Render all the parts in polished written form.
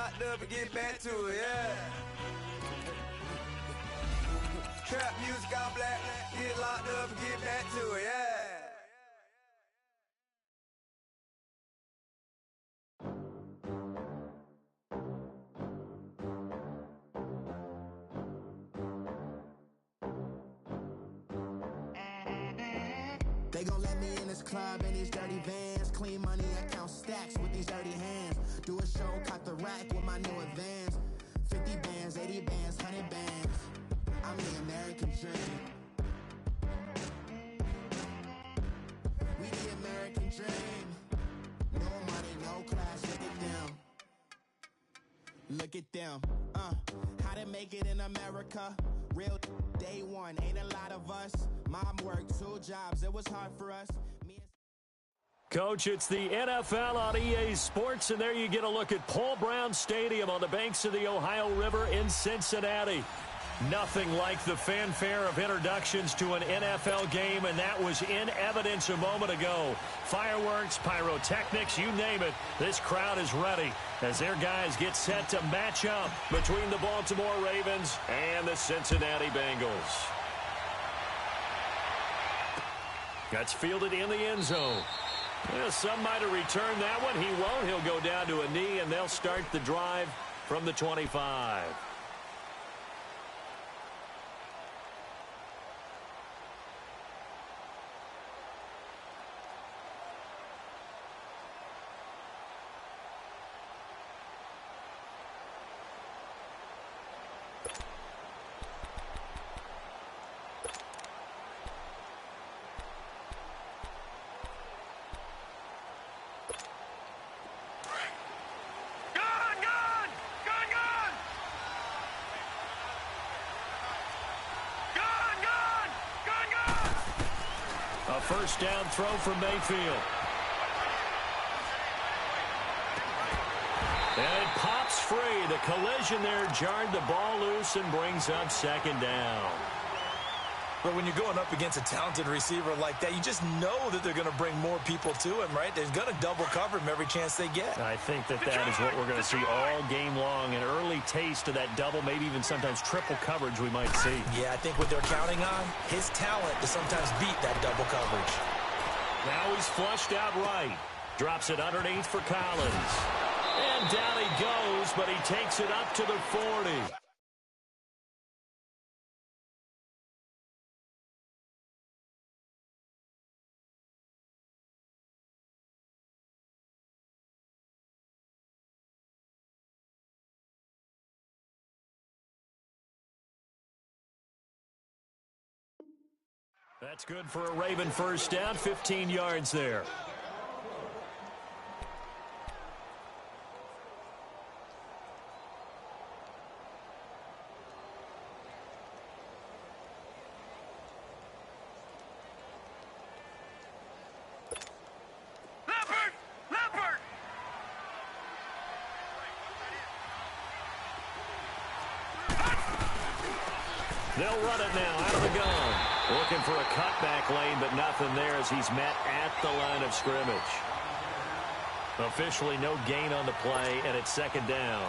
locked up and get back to it, yeah. Trap music all black, get locked up and get back to it, yeah. They gon' let me in this club in these dirty vans. Clean money, I count stacks with these dirty hands. Do a show, cut the rack with my new advance. 50 bands, 80 bands, 100 bands. I'm the American dream. We the American dream. No money, no class, look at them. Look at them, how to make it in America. Real day one, ain't a lot of us. Mom worked 2 jobs, it was hard for us. Coach, it's the NFL on EA Sports, and there you get a look at Paul Brown Stadium on the banks of the Ohio River in Cincinnati. Nothing like the fanfare of introductions to an NFL game, and that was in evidence a moment ago. Fireworks, pyrotechnics, you name it, this crowd is ready as their guys get set to match up between the Baltimore Ravens and the Cincinnati Bengals. That's fielded in the end zone. Yeah, some might have returned that one. He won't. He'll go down to a knee, and they'll start the drive from the 25. A first down throw from Mayfield. And it pops free. The collision there jarred the ball loose and brings up second down. But when you're going up against a talented receiver like that, you just know that they're going to bring more people to him, right? They're going to double cover him every chance they get. I think that is what we're going to see all game long. An early taste of that double, maybe even sometimes triple coverage we might see. Yeah, I think what they're counting on, his talent to sometimes beat that double coverage. Now he's flushed out right. Drops it underneath for Collins. And down he goes, but he takes it up to the 40. That's good for a Raven first down, 15 yards there. They'll run it now out of the gun. Looking for a cutback lane, but nothing there as he's met at the line of scrimmage. Officially no gain on the play, and it's second down.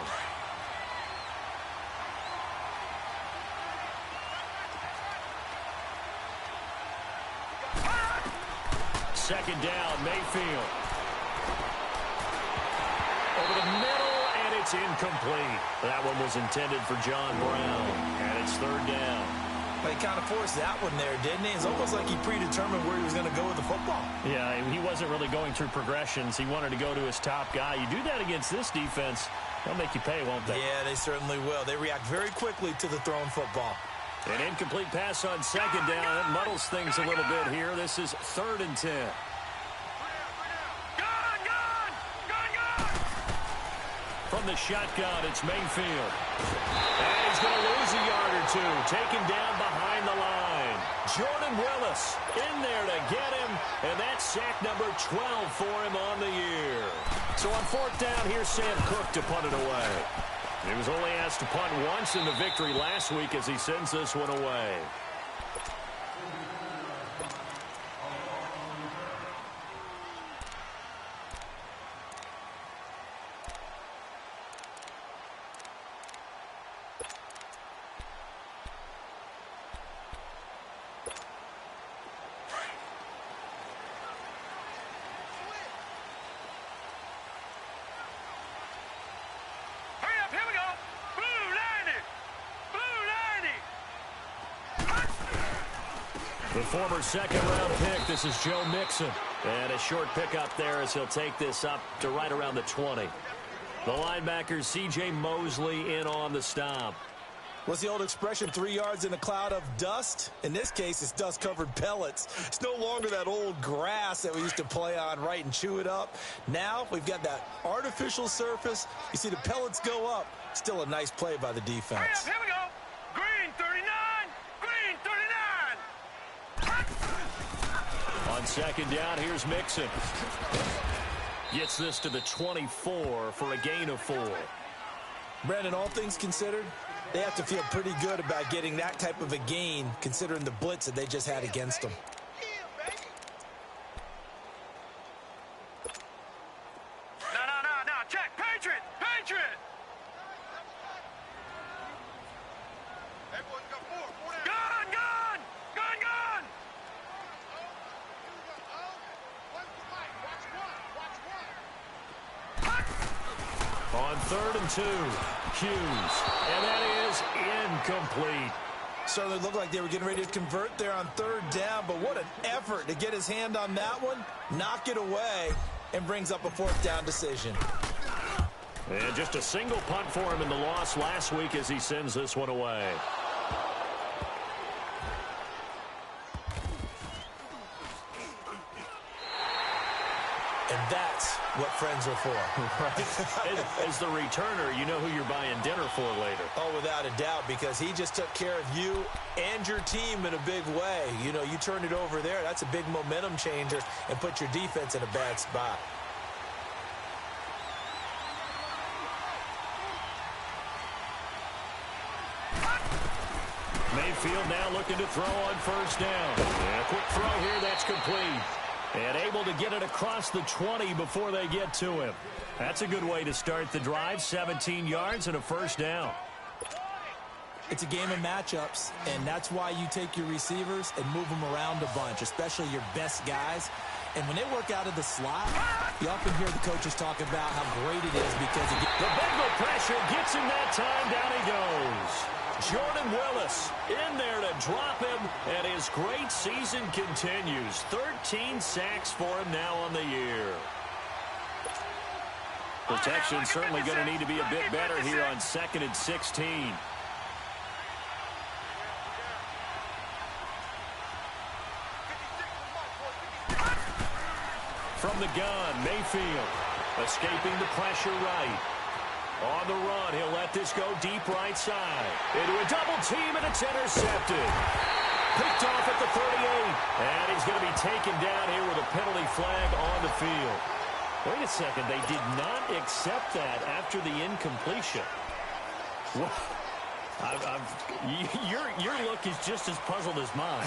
Second down, Mayfield. Over the middle, and it's incomplete. That one was intended for John Brown, and it's third down. But he kind of forced that one there, didn't he? It's almost like he predetermined where he was going to go with the football. Yeah, he wasn't really going through progressions. He wanted to go to his top guy. You do that against this defense, they'll make you pay, won't they? Yeah, they certainly will. They react very quickly to the thrown football. An incomplete pass on second down. It muddles things a little bit here. This is 3rd and 10. From the shotgun, it's Mayfield. And he's going to lose a yard or two. Taken down behind the line. Jordan Willis in there to get him. And that's sack number 12 for him on the year. So on 4th down, here's Sam Cook to punt it away. He was only asked to punt once in the victory last week as he sends this one away. The former second-round pick, this is Joe Mixon. And a short pickup there as he'll take this up to right around the 20. The linebacker, C.J. Mosley, in on the stop. What's the old expression, 3 yards in a cloud of dust? In this case, it's dust-covered pellets. It's no longer that old grass that we used to play on, right, and chew it up. Now we've got that artificial surface. You see the pellets go up. Still a nice play by the defense. Here we go. Green 39. Green 39. On second down, here's Mixon. Gets this to the 24 for a gain of 4. Brandon, all things considered, they have to feel pretty good about getting that type of a gain, considering the blitz that they just had against them. No. Check. Patriot. Everyone's got 4. 4 down. Gun. On 3rd and 2, Hughes. And that is incomplete. Certainly looked like they were getting ready to convert there on 3rd down, but what an effort to get his hand on that one, knock it away, and brings up a 4th down decision. And just a single punt for him in the loss last week as he sends this one away. And that's what friends are for. Right. As the returner, you know who you're buying dinner for later. Oh, without a doubt, because he just took care of you and your team in a big way. You know, you turn it over there, that's a big momentum changer and put your defense in a bad spot. Mayfield now looking to throw on 1st down. And a quick throw here, that's complete. And able to get it across the 20 before they get to him. That's a good way to start the drive. 17 yards and a 1st down. It's a game of matchups, and that's why you take your receivers and move them around a bunch, especially your best guys. And when they work out of the slot, you often hear the coaches talk about how great it is because it the Bengal pressure gets him that time. Down he goes. Jordan Willis in there to drop him, and his great season continues. 13 sacks for him now on the year. Protection certainly going to need to be a bit better here on 2nd and 16. From the gun, Mayfield escaping the pressure right. On the run, he'll let this go deep right side. Into a double team, and it's intercepted. Picked off at the 38. And he's going to be taken down here with a penalty flag on the field. Wait a second, they did not accept that after the incompletion. What? Your look is just as puzzled as mine.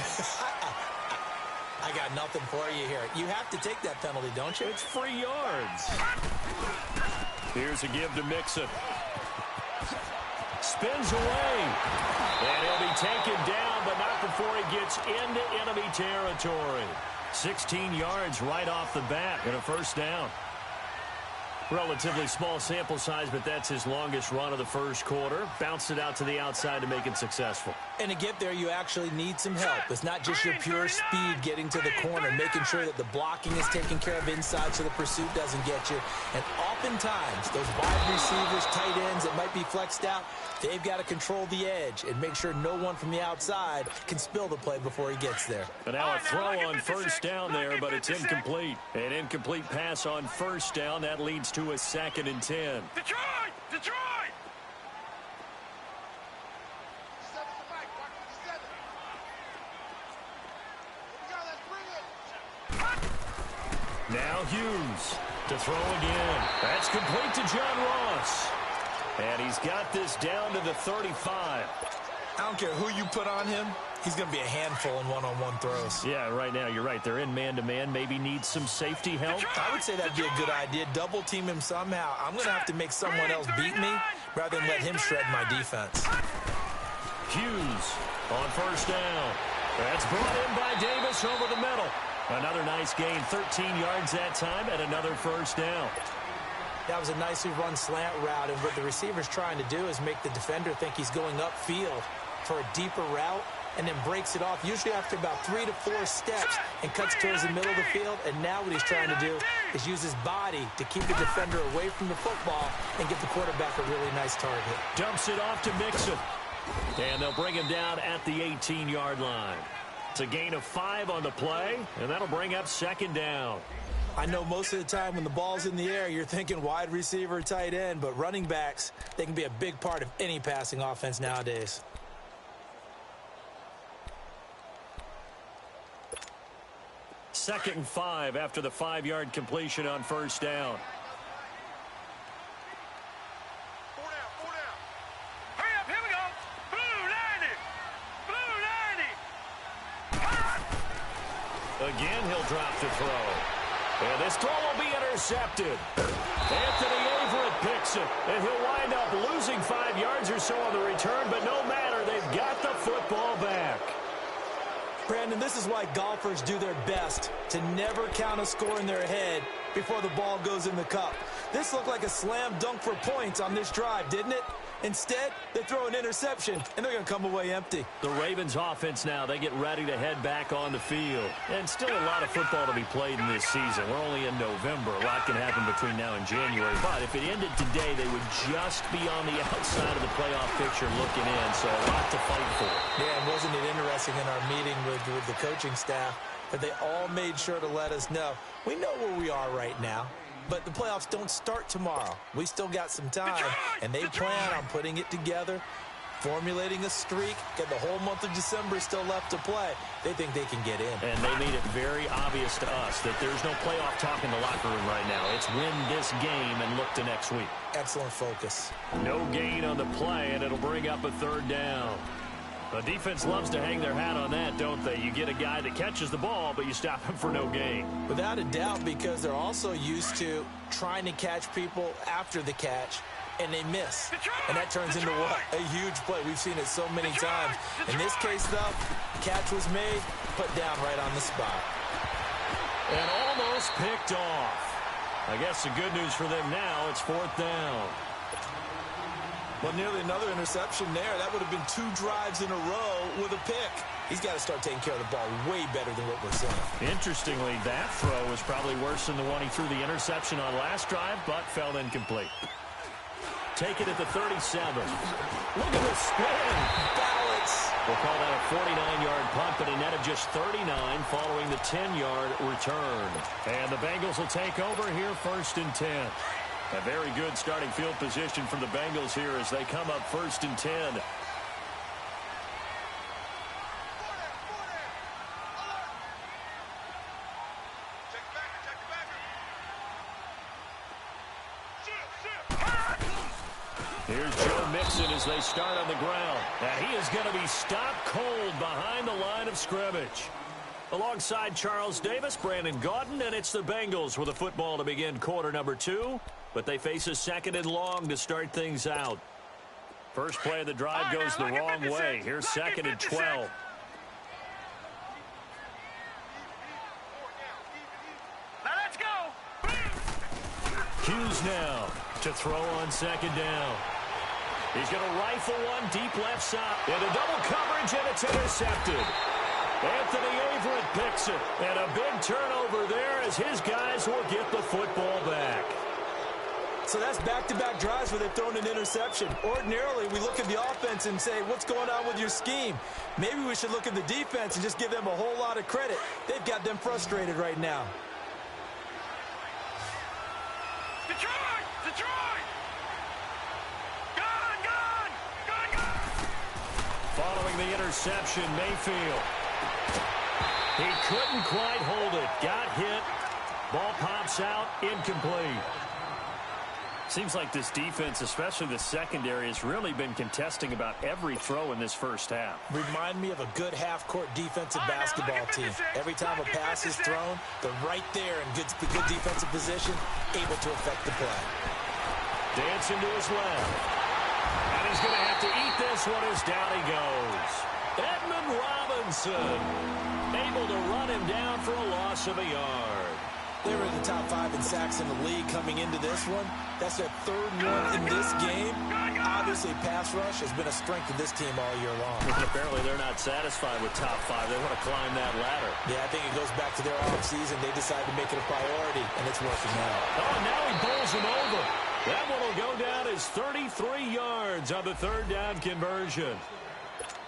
I got nothing for you here. You have to take that penalty, don't you? It's 3 yards. Here's a give to Mixon. Spins away. And he'll be taken down, but not before he gets into enemy territory. 16 yards right off the bat and a 1st down. Relatively small sample size, but that's his longest run of the 1st quarter. Bounced it out to the outside to make it successful. And to get there, you actually need some help. It's not just your pure speed getting to the corner, making sure that the blocking is taken care of inside so the pursuit doesn't get you. And oftentimes, those wide receivers, tight ends that might be flexed out, they've got to control the edge and make sure no one from the outside can spill the play before he gets there. But now a throw on 1st down there, but it's incomplete. An incomplete pass on 1st down. That leads to a 2nd and 10. Detroit! Now Hughes to throw again. That's complete to John Ross. And he's got this down to the 35. I don't care who you put on him. He's going to be a handful in one-on-one throws. Yeah, right now, you're right. They're in man-to-man. Maybe needs some safety help. I would say that'd be a good idea. Double team him somehow. I'm going to have to make someone else beat me rather than let him shred my defense. Hughes on 1st down. That's brought in by Davis over the middle. Another nice gain, 13 yards that time, and another 1st down. That was a nicely run slant route, and what the receiver's trying to do is make the defender think he's going upfield for a deeper route, and then breaks it off, usually after about 3 to 4 steps, and cuts towards the middle of the field. And now what he's trying to do is use his body to keep the defender away from the football and get the quarterback a really nice target. Dumps it off to Mixon. And they'll bring him down at the 18-yard line. It's a gain of 5 on the play, and that'll bring up second down. I know most of the time when the ball's in the air, you're thinking wide receiver, tight end, but running backs, they can be a big part of any passing offense nowadays. Second and 5 after the 5-yard completion on first down. 4 down. Hurry up, here we go. Blue 90. Again, he'll drop the throw. And this throw will be intercepted. Anthony Averett picks it. And he'll wind up losing 5 yards or so on the return, but no matter, they've got the football back. Brandon, this is why golfers do their best to never count a score in their head before the ball goes in the cup. This looked like a slam dunk for points on this drive, didn't it? Instead, they throw an interception, and they're going to come away empty. The Ravens offense now, they get ready to head back on the field. And still a lot of football to be played in this season. We're only in November. A lot can happen between now and January. But if it ended today, they would just be on the outside of the playoff picture looking in. So a lot to fight for. Yeah, and wasn't it interesting in our meeting with the coaching staff that they all made sure to let us know, we know where we are right now. But the playoffs don't start tomorrow. We still got some time, and they plan on putting it together, formulating a streak, get the whole month of December still left to play. They think they can get in. And they made it very obvious to us that there's no playoff talk in the locker room right now. It's win this game and look to next week. Excellent focus. No gain on the play, and it'll bring up a third down. The defense loves to hang their hat on that, don't they? You get a guy that catches the ball, but you stop him for no gain. Without a doubt, because they're also used to trying to catch people after the catch, and they miss. And that turns into what? A huge play. We've seen it so many times. In this case, though, catch was made, put down right on the spot. And almost picked off. I guess the good news for them now, it's fourth down. Well, nearly another interception there. That would have been 2 drives in a row with a pick. He's got to start taking care of the ball way better than what we're seeing. Interestingly, that throw was probably worse than the one he threw the interception on last drive, but fell incomplete. Take it at the 37. Look at the spin. Balance. We'll call that a 49-yard punt, but a net of just 39 following the 10-yard return. And the Bengals will take over here first and 10. A very good starting field position for the Bengals here as they come up first and 10. Here's Joe Mixon as they start on the ground. And he is going to be stopped cold behind the line of scrimmage. Alongside Charles Davis, Brandon Gaudin, and it's the Bengals with a football to begin quarter number 2. But they face a second and long to start things out. First play of the drive goes the wrong way. Here's second and 12. Now let's go. Hughes now to throw on second down. He's going to rifle one deep left side. Into double coverage, and it's intercepted. Anthony Averett picks it. And a big turnover there as his guys will get the football back. So that's back-to-back drives where they've thrown an interception. Ordinarily, we look at the offense and say, what's going on with your scheme? Maybe we should look at the defense and just give them a whole lot of credit. They've got them frustrated right now. Detroit! Detroit! Gone! Following the interception, Mayfield. He couldn't quite hold it. Got hit. Ball pops out. Incomplete. Seems like this defense, especially the secondary, has really been contesting about every throw in this first half. Remind me of a good half-court defensive basketball team. Every time a pass is thrown, they're right there in good defensive position, able to affect the play. Dancing to his left. And he's going to have to eat this one as down he goes. Edmund Robinson able to run him down for a loss of a yard. They were in the top 5 in sacks in the league coming into this one. That's their 3rd one in this game. Obviously, pass rush has been a strength of this team all year long. And apparently they're not satisfied with top 5. They want to climb that ladder. Yeah, I think it goes back to their offseason. They decided to make it a priority, and it's working out. Oh, now he bowls him over. That one will go down as 33 yards on the third down conversion.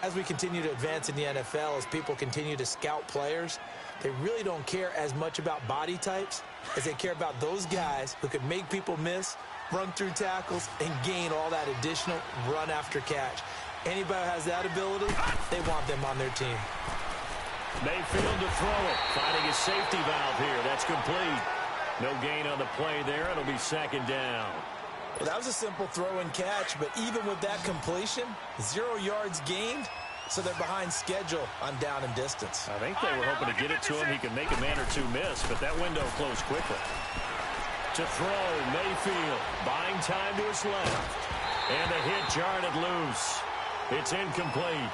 As we continue to advance in the NFL, as people continue to scout players, they really don't care as much about body types as they care about those guys who can make people miss, run through tackles, and gain all that additional run after catch. Anybody who has that ability, they want them on their team. Mayfield to throw it, finding his safety valve here. That's complete. No gain on the play there. It'll be second down. Well, that was a simple throw and catch, but even with that completion, 0 yards gained, so they're behind schedule on down and distance. I think they were hoping to get it to him. He could make a man or two miss, but that window closed quickly. To throw, Mayfield, buying time to his left. And the hit jarred it loose. It's incomplete.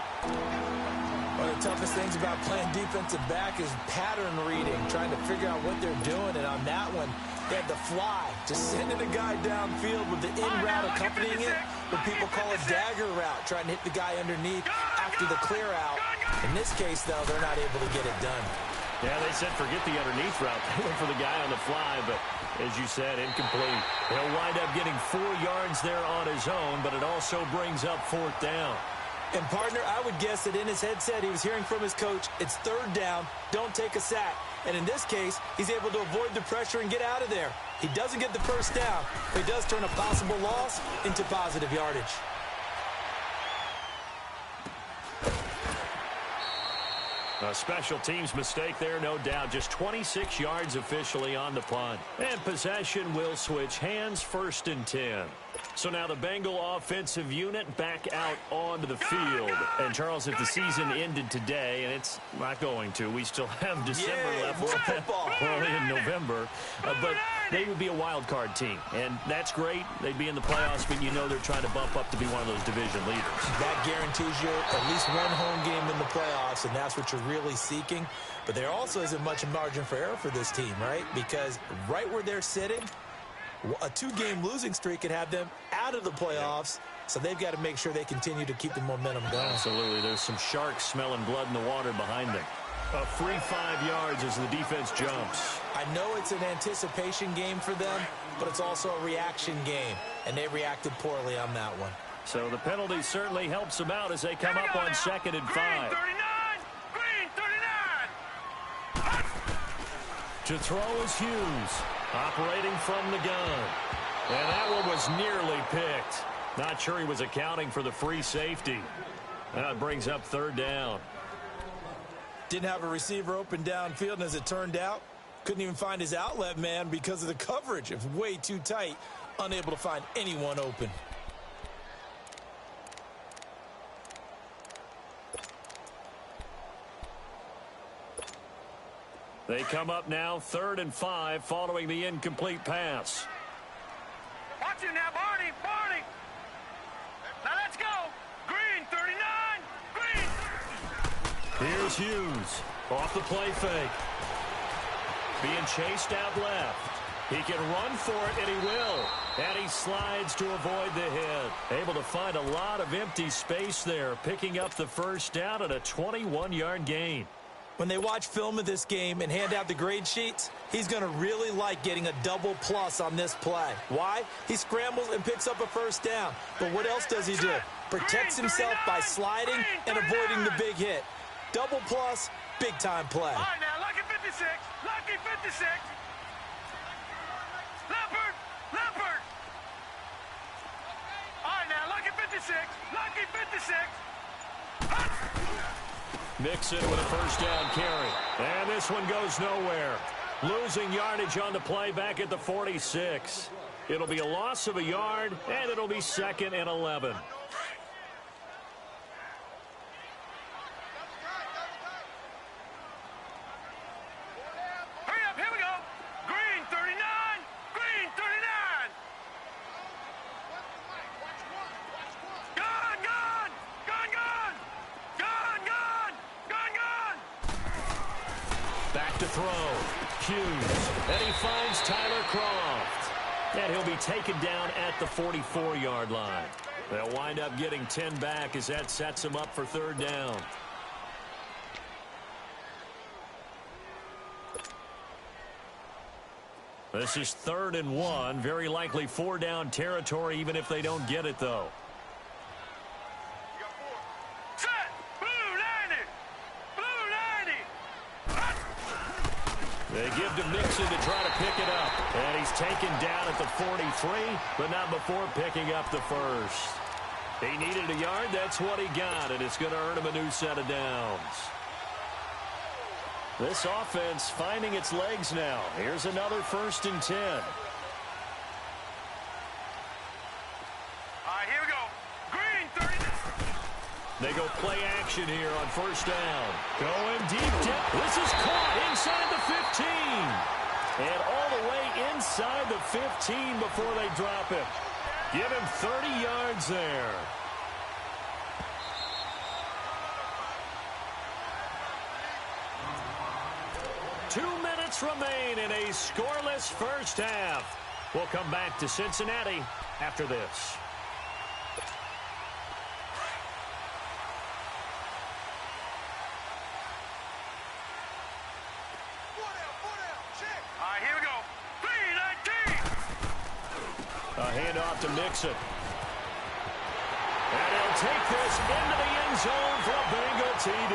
One of the toughest things about playing defensive back is pattern reading, trying to figure out what they're doing. And on that one, they had the fly, just sending a guy downfield with the in route accompanying it, what people call a dagger route, trying to hit the guy underneath after the clear out. In this case, though, they're not able to get it done. Yeah, they said forget the underneath route. They went for the guy on the fly, but as you said, incomplete. He'll wind up getting 4 yards there on his own, but it also brings up fourth down. And, partner, I would guess that in his headset he was hearing from his coach, it's third down, don't take a sack. And in this case, he's able to avoid the pressure and get out of there. He doesn't get the first down, but he does turn a possible loss into positive yardage. A special teams mistake there, no doubt. Just 26 yards officially on the punt. And possession will switch hands, 1st and 10. So now the Bengal offensive unit back out onto the field. And, Charles, if the season ended today, and it's not going to, we still have December left. More football. Early in November. But they would be a wild card team. And that's great. They'd be in the playoffs, but you know they're trying to bump up to be one of those division leaders. That guarantees you at least one home game in the playoffs, and that's what you're really seeking. But there also isn't much margin for error for this team, right? Because right where they're sitting, a 2-game losing streak could have them out of the playoffs, so they've got to make sure they continue to keep the momentum going. Absolutely. There's some sharks smelling blood in the water behind them. A free 5 yards as the defense jumps. I know it's an anticipation game for them, but it's also a reaction game, and they reacted poorly on that one. So the penalty certainly helps them out as they come up on 2nd and 5. Green 39. To throw is Hughes, operating from the gun. And that one was nearly picked. Not sure he was accounting for the free safety. That brings up 3rd down. Didn't have a receiver open downfield, and as it turned out, couldn't even find his outlet man because of the coverage. It was way too tight, unable to find anyone open. They come up now 3rd and 5 following the incomplete pass. Watch it now, Barney. Now let's go. Green 39. Green. Here's Hughes off the play fake. Being chased out left. He can run for it, and he will. And he slides to avoid the hit. Able to find a lot of empty space there, picking up the first down at a 21-yard gain. When they watch film of this game and hand out the grade sheets, he's going to really like getting a double plus on this play. Why? He scrambles and picks up a first down. But what else does he do? Protects himself by sliding and avoiding the big hit. Double plus, big-time play. All right, now, lucky 56. Lucky 56. Leopard. All right, now, lucky 56. Lucky 56. Mixon with a first down carry. And this one goes nowhere. Losing yardage on the play back at the 46. It'll be a loss of a yard, and it'll be 2nd and 11. Hurry up, here we go. Green 39. Green 39. Gone. Back to throw. Hughes. And he finds Tyler Croft. And he'll be taken down at the 44-yard line. They'll wind up getting 10 back as that sets them up for third down. This is 3rd and 1. Very likely 4-down territory, even if they don't get it, though. Set! Blue 90! Blue 90! They give to Mixon to try to pick it up. And he's taken down at the 43, but not before picking up the first. He needed a yard. That's what he got, and it's going to earn him a new set of downs. This offense finding its legs now. Here's another 1st and 10. All right, here we go. Green, 30. They go play action here on 1st down. Going deep down. This is caught inside the 15. And all the way inside the 15 before they drop it. Give him 30 yards there. Two minutes remain in a scoreless first half. We'll come back to Cincinnati after this. All right, here we go. 3-19. A handoff to Mixon. And he'll take this into the end zone for a Bengal TD.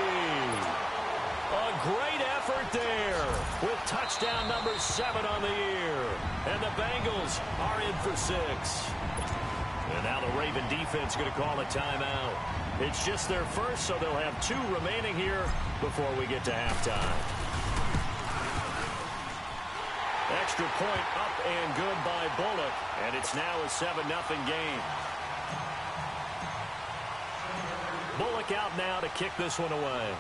A great effort there with touchdown number 7 on the year. And the Bengals are in for 6. And now the Raven defense going to call a timeout. It's just their first, so they'll have 2 remaining here before we get to halftime. Extra point up and good by Bullock. And it's now a 7-0 game. Bullock out now to kick this one away.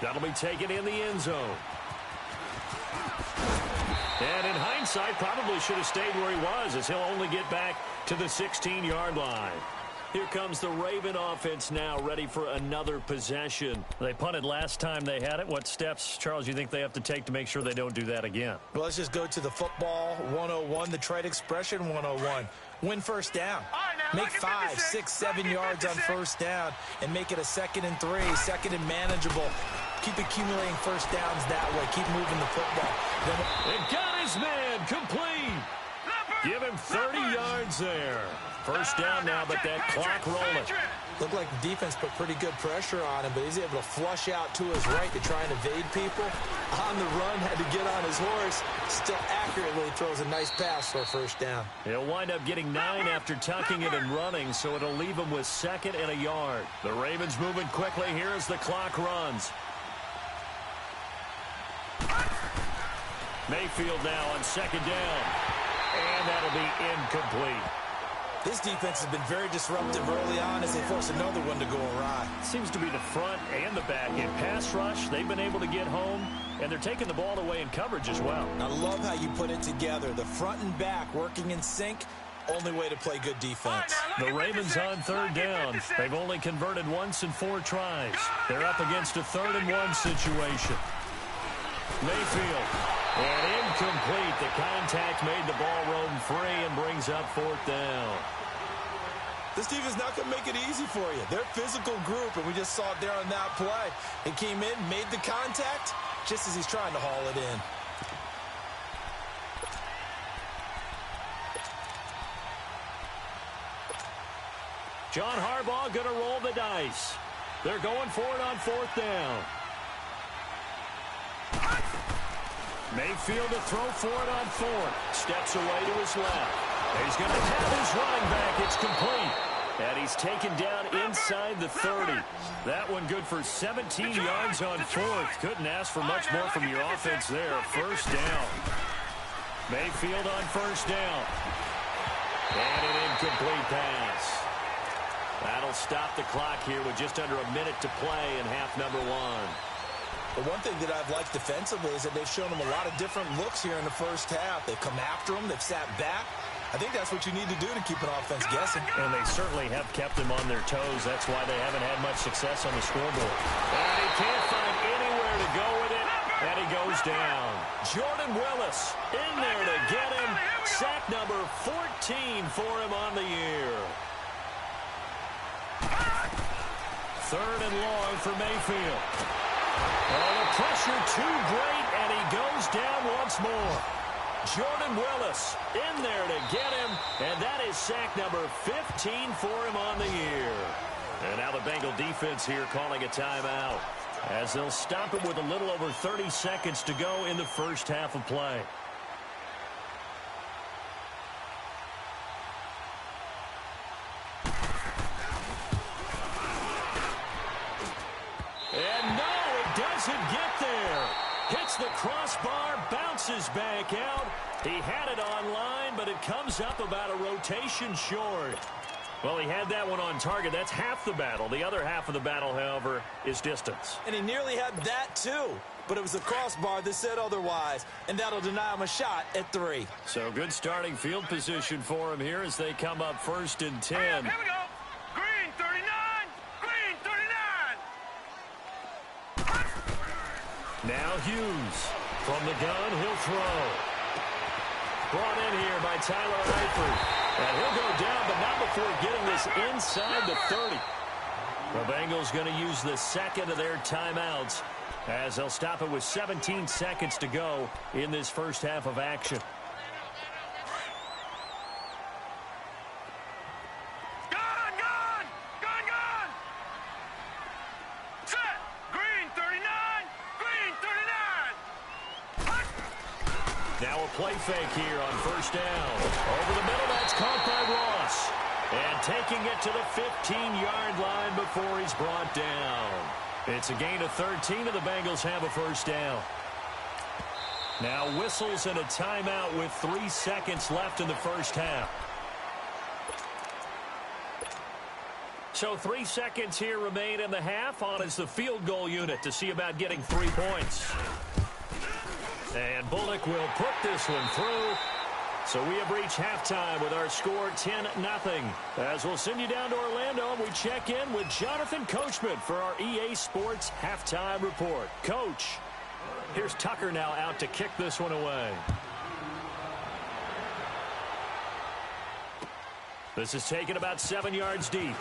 That'll be taken in the end zone. And in hindsight, probably should have stayed where he was, as he'll only get back to the 16-yard line. Here comes the Raven offense now, ready for another possession. They punted last time they had it. What steps, Charles, you think they have to take to make sure they don't do that again? Well, let's just go to the football 101, the trade expression 101. Win first down. Make 5, 6, 7 yards on first down and make it a 2nd and 3, 2nd and manageable. Keep accumulating first downs that way. Keep moving the football. It got his man complete. Give him 30 yards there. First down now, but that clock rolling. Looked like the defense put pretty good pressure on him, but he's able to flush out to his right to try and evade people. On the run, had to get on his horse. Still accurately throws a nice pass for a first down. He'll wind up getting 9 after tucking it and running, so it'll leave him with 2nd and a yard. The Ravens moving quickly here as the clock runs. Mayfield now on 2nd down. And that'll be incomplete. This defense has been very disruptive early on as they force another one to go awry. Seems to be the front and the back. In pass rush, they've been able to get home, and they're taking the ball away in coverage as well. I love how you put it together. The front and back working in sync, only way to play good defense. The Ravens on 3rd down. They've only converted once in 4 tries. They're up against a 3rd and 1 situation. Mayfield. And incomplete. The contact made the ball roam free and brings up 4th down. This team is not going to make it easy for you. They're a physical group, and we just saw it there on that play. He came in, made the contact, just as he's trying to haul it in. John Harbaugh going to roll the dice. They're going for it on 4th down. Mayfield to throw for it on 4th. Steps away to his left. He's going to have his running back. It's complete. And he's taken down inside the 30. That one good for 17 yards on 4th. Couldn't ask for much more from your offense there. First down. Mayfield on 1st down. And an incomplete pass. That'll stop the clock here with just under a minute to play in half number 1. The one thing that I've liked defensively is that they've shown them a lot of different looks here in the first half. They've come after them. They've sat back. I think that's what you need to do to keep an offense guessing. And they certainly have kept them on their toes. That's why they haven't had much success on the scoreboard. And he can't find anywhere to go with it. And he goes goes down. Jordan Willis in there to get him. Sack number 14 for him on the year. 3rd and long for Mayfield. Oh, the pressure too great, and he goes down once more. Jordan Willis in there to get him, and that is sack number 15 for him on the year. And now the Bengal defense here calling a timeout, as they'll stop it with a little over 30 seconds to go in the first half of play. And no, it doesn't get there. Hits the crossbar, bounces back out. He had it on line, but it comes up about a rotation short. Well, he had that one on target. That's half the battle. The other half of the battle, however, is distance. And he nearly had that, too. But it was the crossbar that said otherwise, and that'll deny him a shot at 3. So good starting field position for him here as they come up 1st and 10. Here we go. Green 39. Green 39. Now Hughes from the gun. He'll throw. Brought in here by Tyler Eifert. And he'll go down, but not before getting this inside the 30. The Bengals going to use the second of their timeouts as they'll stop it with 17 seconds to go in this first half of action. Gone, gone. Gone, gone. Set. Green 39. Green 39. Now a play fake here on 1st down. Over the middle, that's caught by Ross. And taking it to the 15-yard line before he's brought down. It's a gain of 13, and the Bengals have a 1st down. Now whistles and a timeout with 3 seconds left in the first half. So 3 seconds here remain in the half. On is the field goal unit to see about getting 3 points. And Bullock will put this one through. So we have reached halftime with our score 10-0. As we'll send you down to Orlando, and we check in with Jonathan Coachman for our EA Sports Halftime Report. Coach, here's Tucker now out to kick this one away. This is taken about 7 yards deep.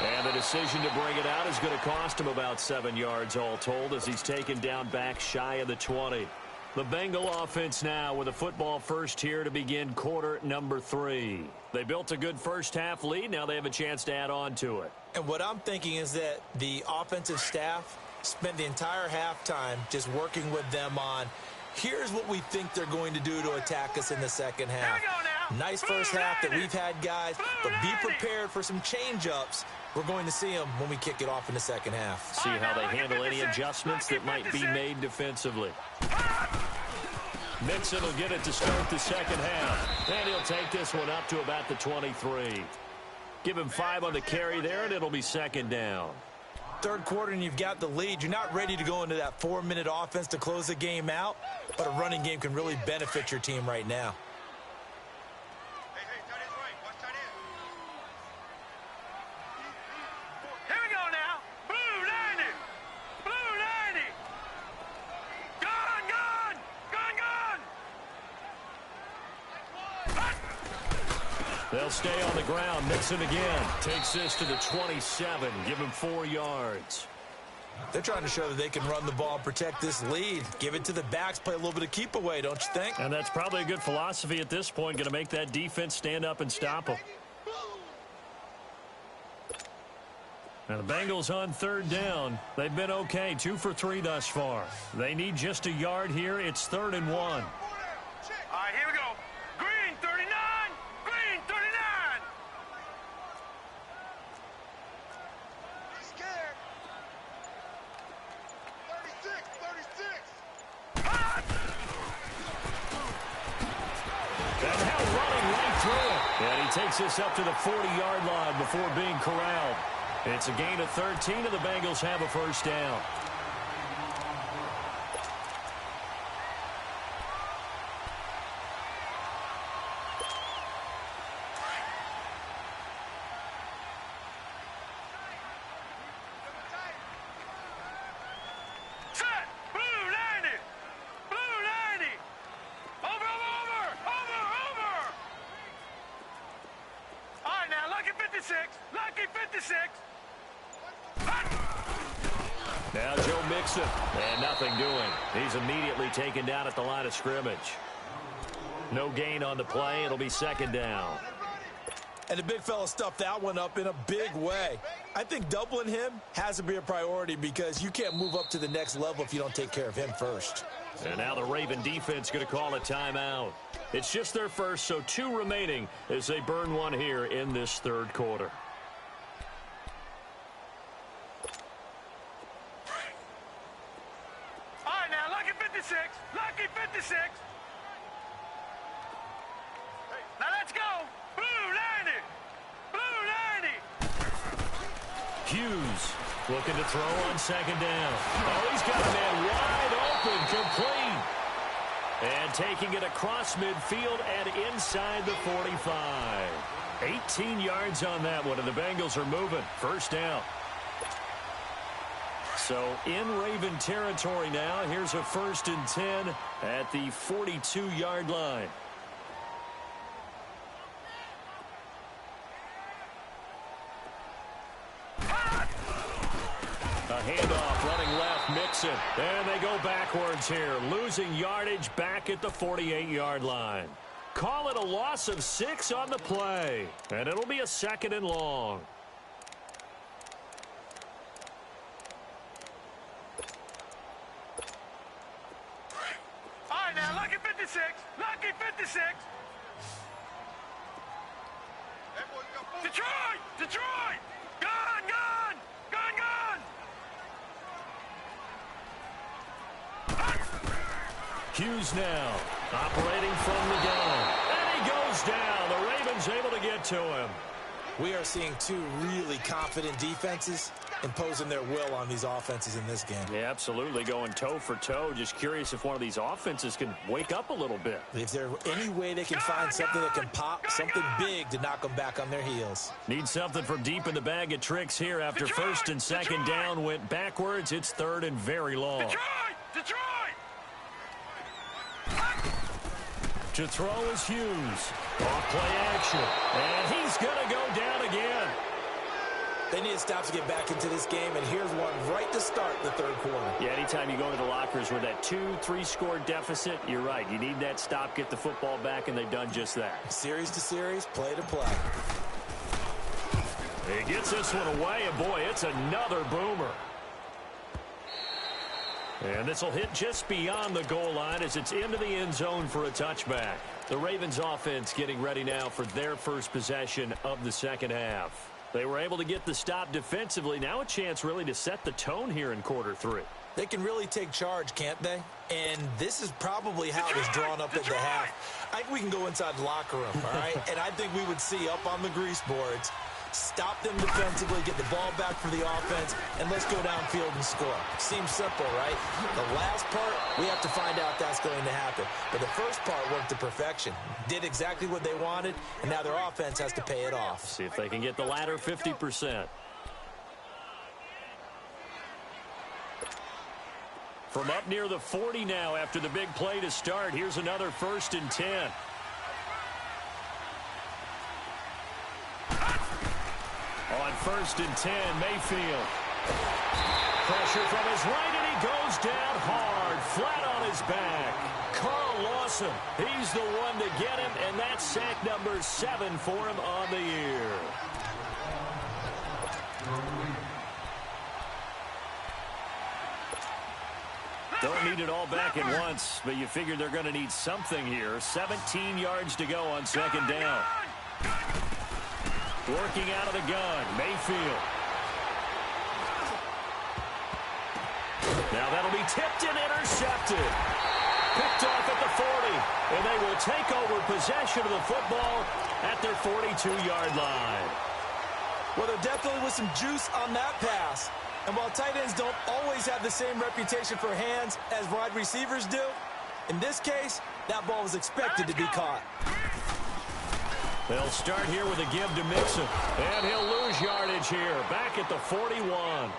And the decision to bring it out is going to cost him about 7 yards all told, as he's taken down back shy of the 20. The Bengal offense now with a football first here to begin quarter number 3. They built a good first half lead. Now they have a chance to add on to it. And what I'm thinking is that the offensive staff spent the entire halftime just working with them on, here's what we think they're going to do to attack us in the second half. Nice first half that we've had, guys, but be prepared for some change-ups. We're going to see them when we kick it off in the second half. See how they handle any adjustments that might be made defensively. Mixon will get it to start the second half. And he'll take this one up to about the 23. Give him 5 on the carry there, and it'll be 2nd down. Third quarter, and you've got the lead. You're not ready to go into that 4-minute offense to close the game out, but a running game can really benefit your team right now. Here we go now. Blue 90. Blue 90. Gone, gone. Gone, gone. They'll stay on the ground. Mixon again. Takes this to the 27. Give him 4 yards. They're trying to show that they can run the ball and protect this lead. Give it to the backs, play a little bit of keep away, don't you think? And that's probably a good philosophy at this point. Going to make that defense stand up and stop them. Now the Bengals on 3rd down. They've been okay, 2 for 3 thus far. They need just a yard here. It's 3rd and 1. All right, here we go. Green 39. Green 39. He's scared. 36. And now running right through it. And he takes this up to the 40-yard line before being corralled. It's a gain of 13, and the Bengals have a 1st down. 56. Lucky 56. Now Joe Mixon, and nothing doing. He's immediately taken down at the line of scrimmage. No gain on the play. It'll be second down. And the big fella stuffed that one up in a big way. I think doubling him has to be a priority because you can't move up to the next level if you don't take care of him first. And now the Raven defense going to call a timeout. It's just their first, so 2 remaining as they burn one here in this third quarter. All right, now, lucky 56. Lucky 56. Now let's go. Blue 90. Blue 90. Hughes looking to throw on second down. Oh, he's got a man wide open, complete. And taking it across midfield and inside the 45. 18 yards on that one, and the Bengals are moving. First down. So in Raven territory now, here's a 1st and 10 at the 42-yard line. A handoff running left, Mixon. And they go backwards here, losing yardage back at the 48-yard line. Call it a loss of 6 on the play. And it'll be a 2nd and long. All right, now, lucky 56. Lucky 56. Detroit! Detroit! Gun! Gun! Gun! Gun! Hughes now operating from the gun. And he goes down. The Ravens able to get to him. We are seeing 2 really confident defenses imposing their will on these offenses in this game. Yeah, absolutely, going toe for toe. Just curious if one of these offenses can wake up a little bit. If there's any way they can find something that can pop, something big to knock them back on their heels. Need something from deep in the bag of tricks here after 1st and 2nd down went backwards. It's 3rd and very long. Detroit! Detroit! To throw is Hughes. Off play action. And he's going to go down again. They need to stop to get back into this game, and here's one right to start the third quarter. Yeah, anytime you go into the lockers with that 2-3 score deficit, you're right. You need that stop, get the football back, and they've done just that. Series to series, play to play. He gets this one away, and boy, it's another boomer. And this will hit just beyond the goal line as it's into the end zone for a touchback. The Ravens offense getting ready now for their first possession of the second half. They were able to get the stop defensively. Now a chance really to set the tone here in quarter 3. They can really take charge, can't they? And this is probably how it was drawn up at the half. I think we can go inside the locker room, all right? And I think we would see up on the grease boards, stop them defensively, get the ball back for the offense, and let's go downfield and score. Seems simple, right? The last part, we have to find out that's going to happen. But the first part worked to perfection. Did exactly what they wanted, and now their offense has to pay it off. See if they can get the latter 50%. From up near the 40 now after the big play to start, here's another 1st and 10. On 1st and 10, Mayfield. Pressure from his right, and he goes down hard, flat on his back. Carl Lawson, he's the one to get him, and that's sack number 7 for him on the year. Don't need it all back at once, but you figure they're going to need something here. 17 yards to go on 2nd down. Working out of the gun, Mayfield. Now that'll be tipped and intercepted. Picked off at the 40, and they will take over possession of the football at their 42-yard line. Well, there definitely was some juice on that pass. And while tight ends don't always have the same reputation for hands as wide receivers do, in this case, that ball was expected to be caught. They'll start here with a give to Mixon, and he'll lose yardage here, back at the 41.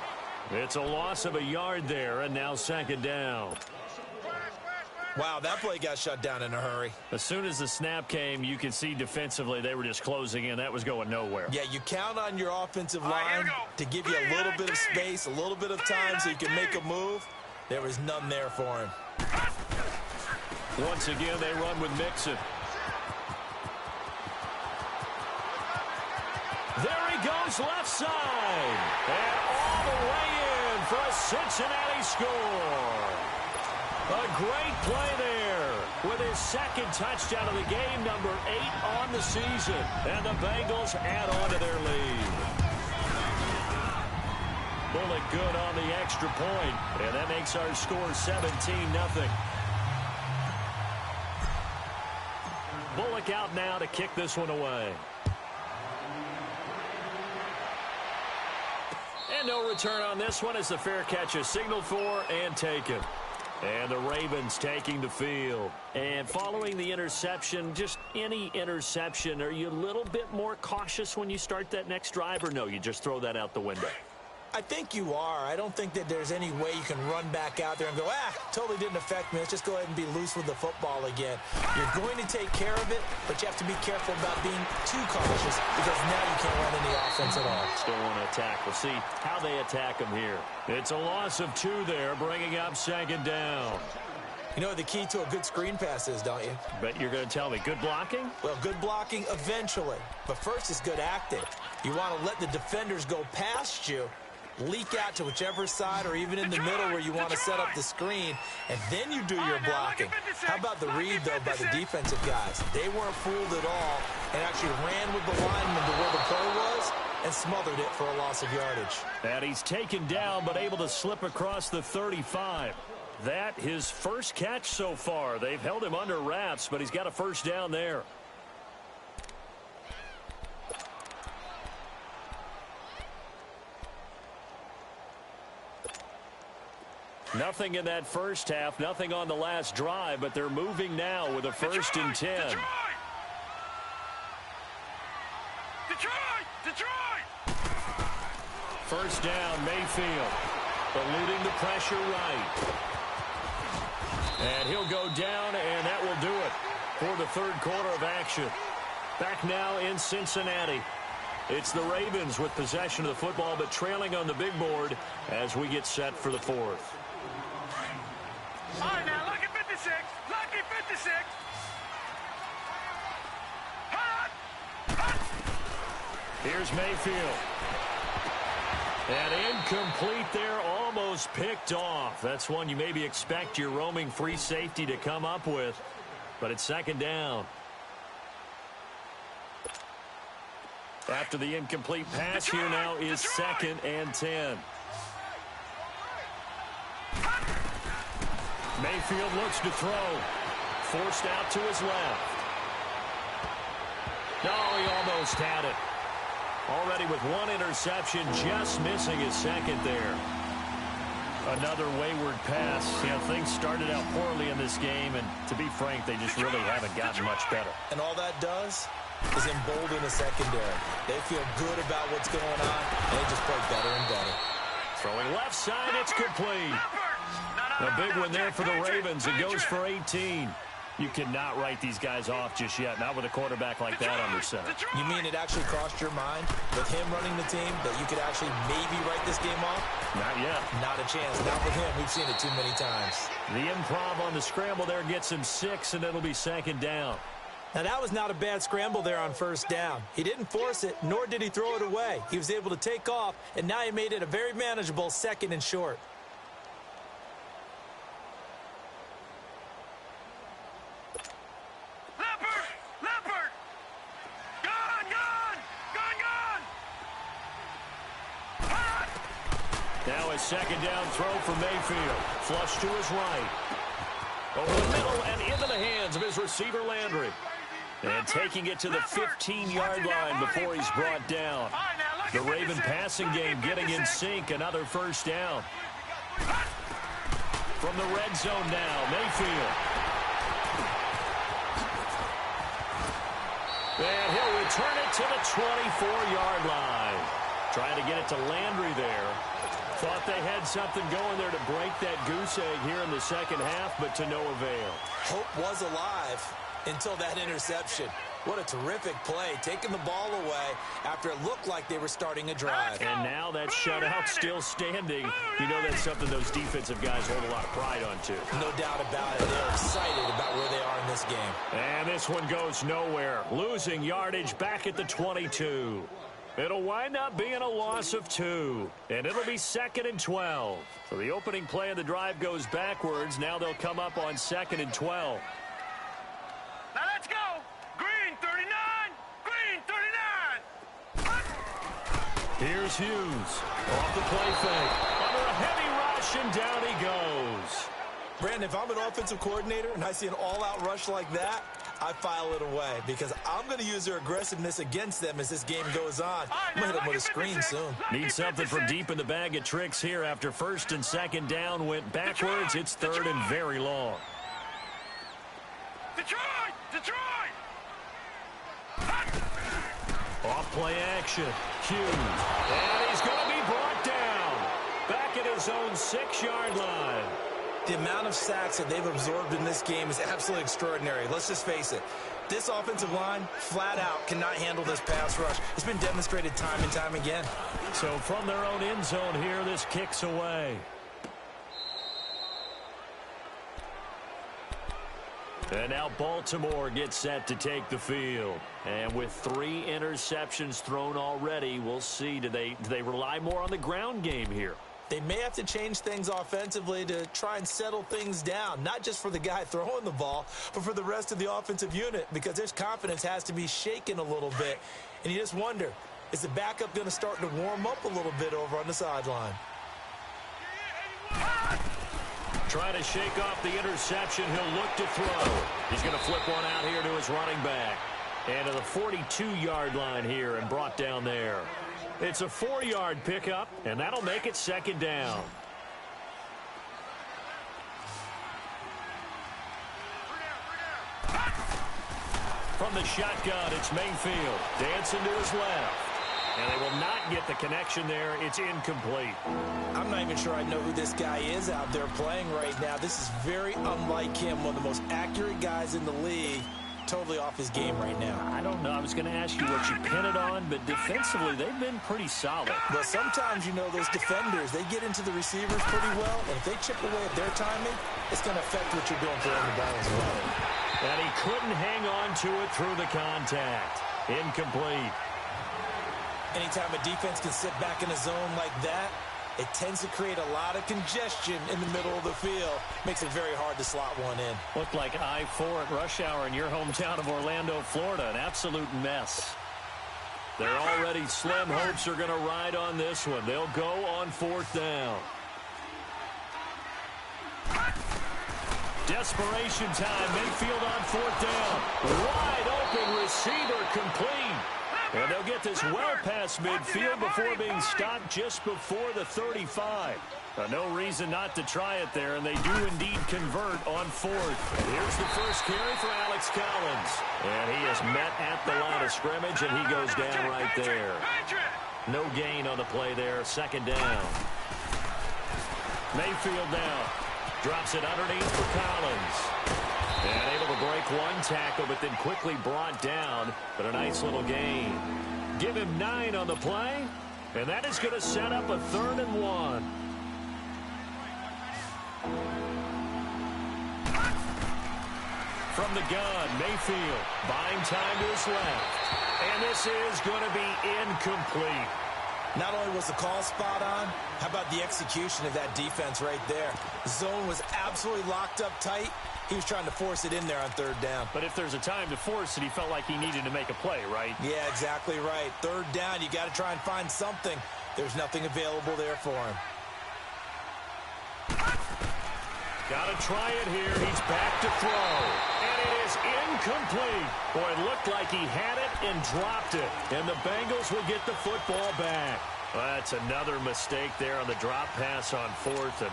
It's a loss of a yard there, and now 2nd down. Wow, that play got shut down in a hurry. As soon as the snap came, you could see defensively they were just closing in. That was going nowhere. Yeah, you count on your offensive line to give you a little bit of space, a little bit of time so you can make a move. There was none there for him. Once again, they run with Mixon. There he goes left side. And all the way in for a Cincinnati score. A great play there with his second touchdown of the game, number 8 on the season. And the Bengals add on to their lead. Bullock good on the extra point, and that makes our score 17-0. Bullock out now to kick this one away. And no return on this one as the fair catch is signaled for and taken. And the Ravens taking the field. And following the interception, just any interception, are you a little bit more cautious when you start that next drive, or no, you just throw that out the window? I think you are. I don't think that there's any way you can run back out there and go, totally didn't affect me. Let's just go ahead and be loose with the football again. You're going to take care of it, but you have to be careful about being too cautious because now you can't run any offense at all. Still want to attack. We'll see how they attack them here. It's a loss of 2 there, bringing up second down. You know what the key to a good screen pass is, don't you? Bet you're going to tell me. Good blocking? Well, good blocking eventually. But first is good acting. You want to let the defenders go past you, leak out to whichever side or even in the middle where you want to set up the screen, and then you do your blocking. How about the read, though, by the defensive guys? They weren't fooled at all and actually ran with the lineman to where the play was and smothered it for a loss of yardage. And he's taken down but able to slip across the 35. That his first catch so far. They've held him under wraps, but he's got a first down there. Nothing in that first half, nothing on the last drive, but they're moving now with a first and 10. Detroit! First down, Mayfield, eluding the pressure right. And he'll go down, and that will do it for the third quarter of action. Back now in Cincinnati. It's the Ravens with possession of the football, but trailing on the big board as we get set for the fourth. All right, now, lucky 56. Lucky 56. Here's Mayfield. And incomplete there, almost picked off. That's one you maybe expect your roaming free safety to come up with, but it's second down. After the incomplete pass, here now is second and 10. Mayfield looks to throw. Forced out to his left. No, he almost had it. Already with one interception, just missing his second there. Another wayward pass. You know, things started out poorly in this game, and to be frank, they just really haven't gotten much better. And all that does is embolden the secondary. They feel good about what's going on, and they just play better and better. Throwing left side, it's complete. A big one there for the Ravens. It goes for 18. You cannot write these guys off just yet, not with a quarterback like that under center. You mean it actually crossed your mind with him running the team that you could actually maybe write this game off? Not yet. Not a chance. Not with him. We've seen it too many times. The improv on the scramble there gets him 6, and it'll be second down. Now, that was not a bad scramble there on first down. He didn't force it, nor did he throw it away. He was able to take off, and now he made it a very manageable second and short. Now a second down throw for Mayfield. Flush to his right. Over the middle and into the hands of his receiver, Landry. And taking it to the 15-yard line before he's brought down. The Raven passing game getting in sync. Another first down. From the red zone now, Mayfield. And he'll return it to the 24-yard line. Trying to get it to Landry there. Thought they had something going there to break that goose egg here in the second half, but to no avail. Hope was alive until that interception. What a terrific play, taking the ball away after it looked like they were starting a drive. And now that shutout still standing. You know that's something those defensive guys hold a lot of pride on, too. No doubt about it. They're excited about where they are in this game. And this one goes nowhere. Losing yardage back at the 22. It'll wind up being a loss of 2. And it'll be 2nd and 12. So the opening play of the drive goes backwards. Now they'll come up on 2nd and 12. Now let's go. Green 39. Green 39. Here's Hughes. Off the play fake. Under a heavy rush, and down he goes. Brandon, if I'm an offensive coordinator and I see an all-out rush like that, I file it away because I'm going to use their aggressiveness against them as this game goes on. I'm going to hit them with a screen soon. Need something from deep in the bag of tricks here after 1st and 2nd down went backwards. It's 3rd and very long. Detroit! Detroit! Off play action. Hughes. And he's going to be brought down. Back at his own 6-yard line. The amount of sacks that they've absorbed in this game is absolutely extraordinary. Let's just face it. This offensive line, flat out, cannot handle this pass rush. It's been demonstrated time and time again. So from their own end zone here, this kicks away. And now Baltimore gets set to take the field. And with 3 interceptions thrown already, we'll see. Do they rely more on the ground game here? They may have to change things offensively to try and settle things down, not just for the guy throwing the ball, but for the rest of the offensive unit, because their confidence has to be shaken a little bit. And you just wonder, is the backup going to start to warm up a little bit over on the sideline? Trying to shake off the interception. He'll look to throw. He's going to flip one out here to his running back. And to the 42-yard line here and brought down there. It's a 4-yard pickup, and that'll make it 2nd down. From the shotgun, it's Mayfield. Dancing to his left. And they will not get the connection there. It's incomplete. I'm not even sure I know who this guy is out there playing right now. This is very unlike him, one of the most accurate guys in the league. Totally off his game right now. I don't know. I was going to ask you what you pin it on, but defensively, they've been pretty solid. Well, sometimes, you know, those defenders, they get into the receivers pretty well, and if they chip away at their timing, it's going to affect what you're doing for the ball as well. And he couldn't hang on to it through the contact. Incomplete. Anytime a defense can sit back in a zone like that, it tends to create a lot of congestion in the middle of the field. Makes it very hard to slot one in. Looked like I-4 at rush hour in your hometown of Orlando, Florida. An absolute mess. They're already slim hopes are going to ride on this one. They'll go on 4th down. Desperation time. Mayfield on 4th down. Wide open receiver complete. And they'll get this well past midfield before being stopped just before the 35. No reason not to try it there, and they do indeed convert on 4th. Here's the first carry for Alex Collins. And he is met at the line of scrimmage, and he goes down right there. No gain on the play there. 2nd down. Mayfield now. Drops it underneath for Collins. And able to break one tackle, but then quickly brought down. But a nice little gain. Give him 9 on the play. And that is going to set up a 3rd and 1. From the gun, Mayfield buying time to his left. And this is going to be incomplete. Not only was the call spot on, how about the execution of that defense right there? The zone was absolutely locked up tight. He was trying to force it in there on 3rd down. But if there's a time to force it, he felt like he needed to make a play, right? Yeah, exactly right. 3rd down, you got to try and find something. There's nothing available there for him. Got to try it here. He's back to throw. And it is incomplete. Boy, it looked like he had it and dropped it. And the Bengals will get the football back. Well, that's another mistake there on the drop pass on 4th. And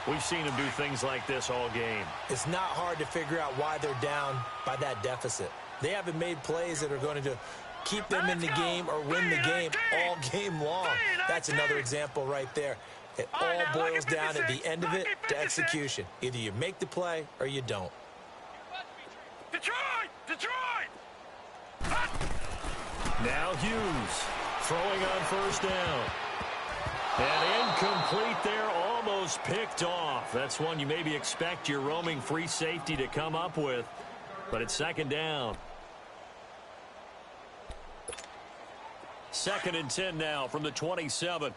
we've seen him do things like this all game. It's not hard to figure out why they're down by that deficit. They haven't made plays that are going to keep them in the game or win the game all game long. That's another example right there. It all boils down at the end of it to execution. Either you make the play or you don't. Detroit! Detroit! Now Hughes throwing on first down. And incomplete there, almost picked off. That's one you maybe expect your roaming free safety to come up with. But it's second down. 2nd and 10 now from the 27.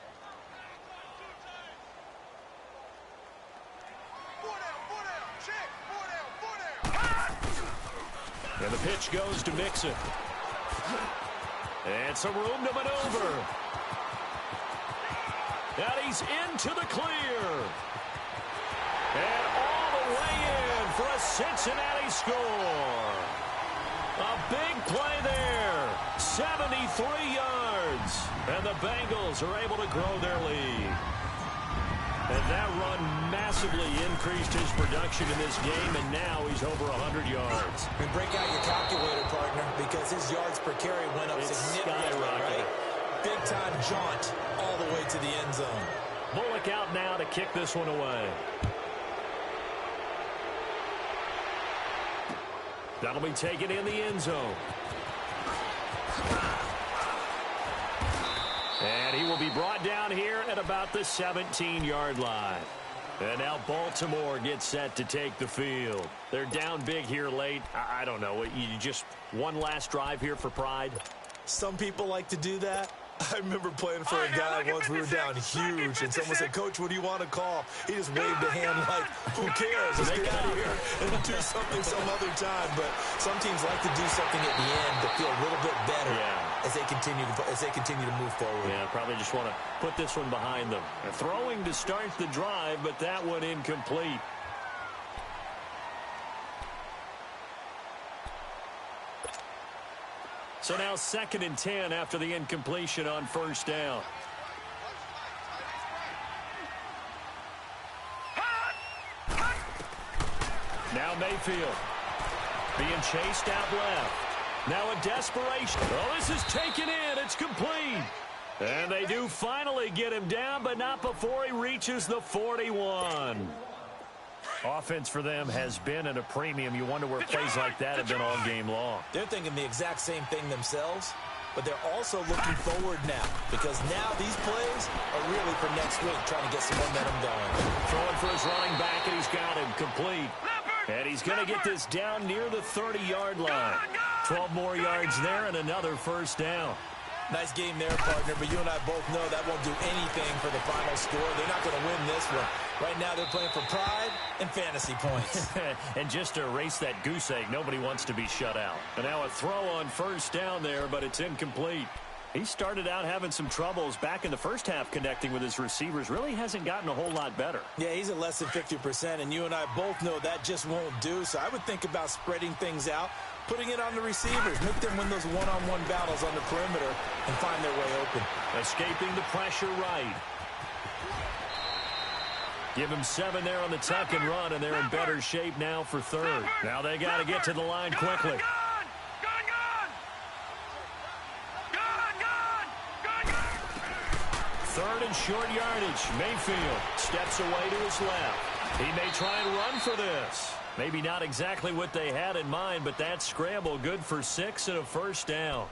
And the pitch goes to Mixon. And some room to maneuver. And he's into the clear. And all the way in for a Cincinnati score. A big play there. 73 yards. And the Bengals are able to grow their lead. And that run massively increased his production in this game, and now he's over 100 yards. And break out your calculator, partner, because his yards per carry went up significantly, right? Big-time jaunt all the way to the end zone. Bullock out now to kick this one away. That'll be taken in the end zone. And he will be brought down here at about the 17-yard line. And now Baltimore gets set to take the field. They're down big here late. I don't know. You just one last drive here for pride? Some people like to do that. I remember playing for a guy once. We were down huge, and someone said, "Coach, what do you want to call?" He just waved a hand like, "Who cares? Let's get out of here and do something some other time." But some teams like to do something at the end to feel a little bit better as they continue to move forward. Yeah, probably just want to put this one behind them. Throwing to start the drive, but that one incomplete. So now 2nd and 10 after the incompletion on first down. Now Mayfield being chased out left. Now a desperation. Oh, this is taken in. It's complete. And they do finally get him down, but not before he reaches the 41. Offense for them has been at a premium. You wonder where plays like that have been all game long. They're thinking the exact same thing themselves, but they're also looking forward now, because now these plays are really for next week, trying to get some momentum going. Throwing for his running back, and he's got him complete. And he's going to get this down near the 30-yard line. 12 more yards there and another first down. Nice game there, partner, but you and I both know that won't do anything for the final score. They're not going to win this one. Right now they're playing for pride and fantasy points. And just to erase that goose egg, nobody wants to be shut out. And now a throw on first down there, but it's incomplete. He started out having some troubles back in the first half connecting with his receivers. Really hasn't gotten a whole lot better. Yeah, he's at less than 50%, and you and I both know that just won't do. So I would think about spreading things out, putting it on the receivers, make them win those one-on-one battles on the perimeter and find their way open. Escaping the pressure right. Give him 7 there on the tuck and run, and they're in better shape now for third. Now they got to get to the line quickly. Third and short yardage. Mayfield steps away to his left. He may try and run for this. Maybe not exactly what they had in mind, but that scramble good for 6 and a first down.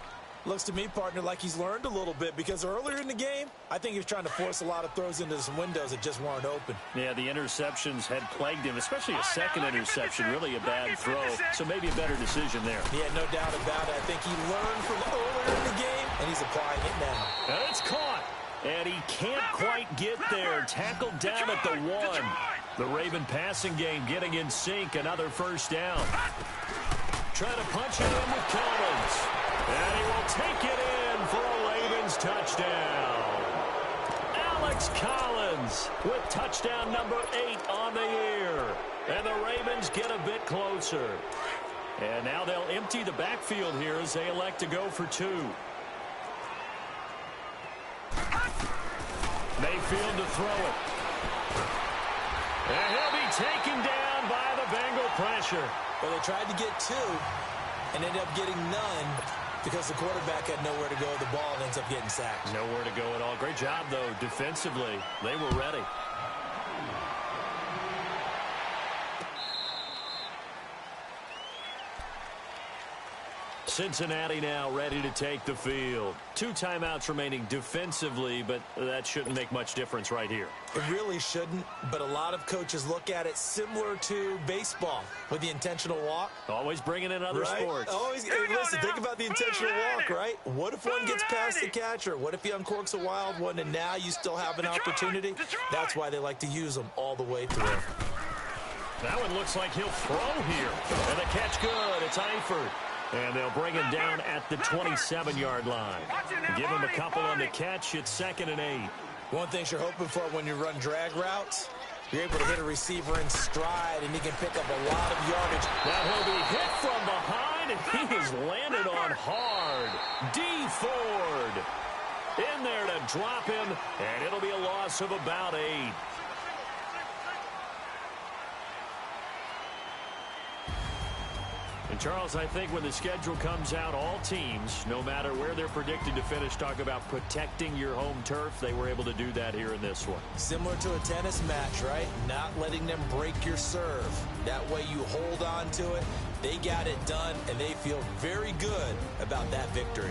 Looks to me, partner, like he's learned a little bit, because earlier in the game, I think he was trying to force a lot of throws into some windows that just weren't open. Yeah, the interceptions had plagued him, especially a second interception, really a bad throw. So maybe a better decision there. Yeah, no doubt about it. I think he learned from earlier in the game, and he's applying it now. And it's caught. And he can't quite get there. Tackled down at the 1. The Raven passing game getting in sync. Another first down. Trying to punch it in with Collins. And he will take it in for a Ravens touchdown. Alex Collins with touchdown number 8 on the year. And the Ravens get a bit closer. And now they'll empty the backfield here as they elect to go for 2. Mayfield to throw it. And he'll be taken down by the Bengal pressure. Well, they tried to get 2 and ended up getting none because the quarterback had nowhere to go with the ball and ends up getting sacked. Nowhere to go at all. Great job, though, defensively. They were ready. Cincinnati now ready to take the field. 2 timeouts remaining defensively, but that shouldn't make much difference right here. It really shouldn't, but a lot of coaches look at it similar to baseball with the intentional walk. Always bringing in other sports. Always. Hey, listen, think about the intentional walk, right? What if one gets past the catcher? What if he uncorks a wild one and now you still have an opportunity? That's why they like to use them all the way through. That one looks like he'll throw here. And the catch good. It's Eifert. And they'll bring him down at the 27-yard line. Give him a couple on the catch. It's 2nd and 8. One thing you're hoping for when you run drag routes, you're able to hit a receiver in stride, and he can pick up a lot of yardage. Now he'll be hit from behind, and he has landed on hard. D. Ford in there to drop him, and it'll be a loss of about 8. And, Charles, I think when the schedule comes out, all teams, no matter where they're predicted to finish, talk about protecting your home turf. They were able to do that here in this one. Similar to a tennis match, right? Not letting them break your serve. That way you hold on to it. They got it done, and they feel very good about that victory.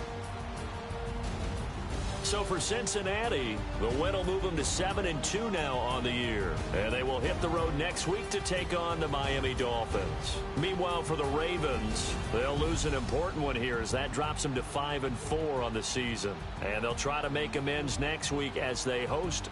So for Cincinnati, the win will move them to 7-2 now on the year. And they will hit the road next week to take on the Miami Dolphins. Meanwhile, for the Ravens, they'll lose an important one here as that drops them to 5-4 on the season. And they'll try to make amends next week as they host